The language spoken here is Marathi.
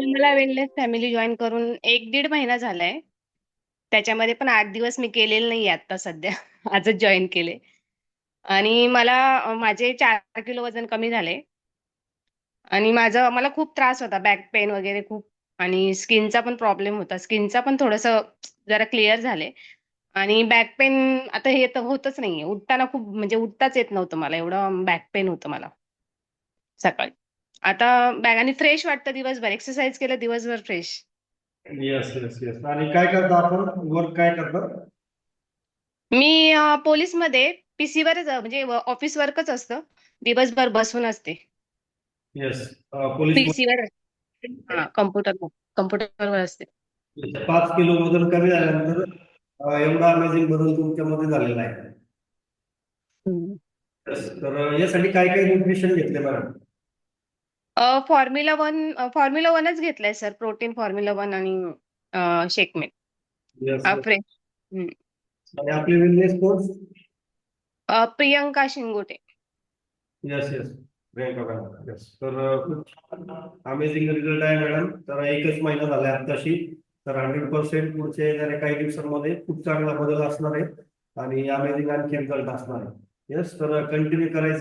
मला वेलनेस फॅमिली जॉईन करून 1-1.5 महिना झालाय. त्याच्यामध्ये पण 8 दिवस मी केलेले नाहीये आता सध्या. आजच जॉइन केले. आणि माझे 4 किलो वजन कमी झाले आणि मला खूप त्रास होता बॅक पेन वगैरे खूप आणि स्किनचा पण प्रॉब्लेम होता. स्किनचा पण थोडंसं जरा क्लिअर झाले आणि बॅक पेन आता हे तर होतच नाहीये. उठताना खूप म्हणजे उठताच येत नव्हतं मला एवढं बॅक पेन होतं मला सकाळी. आता बॅक आणि फ्रेश वाटतं दिवसभर. एक्सरसाइज केलं दिवसभर फ्रेश. Yes yes yes. आणि काय करता आपण? वर्क काय करता? मी पोलिसमध्ये पीसीवरच म्हणजे ऑफिस वर्कच असतं. दिवसभर बसून असते. येस. पोलीस पीसीवर हां, कॉम्प्युटरवर असते. 5 किलो वजन कमी झाल्यानंतर एवढा अमेझिंग बदल तुमच्यामध्ये झालेला आहे. हं. Yes. तर यासाठी काय काय न्यूट्रिशन घेतले मॅडम? फॉर्म्युला 1च घेतलाय सर. प्रोटीन फॉर्म्युला 1 आणि शेकमेट. Yes yes. फ्रेश. हं. आणि आपले wellness course? Priyanka Shingote. Yes yes. Priyanka madam. Yes. तर खूप अमेझिंग रिझल्ट आहे मॅडम. तर 1च महिना झाला आताशी. तर 100% पुढच्या येणाऱ्या काही दिवसांमध्ये खूप चांगला बदल असणार आहे आणि अमेझिंग आणखी रिझल्ट असणार आहे. येस. तर कंटिन्यू करायचं.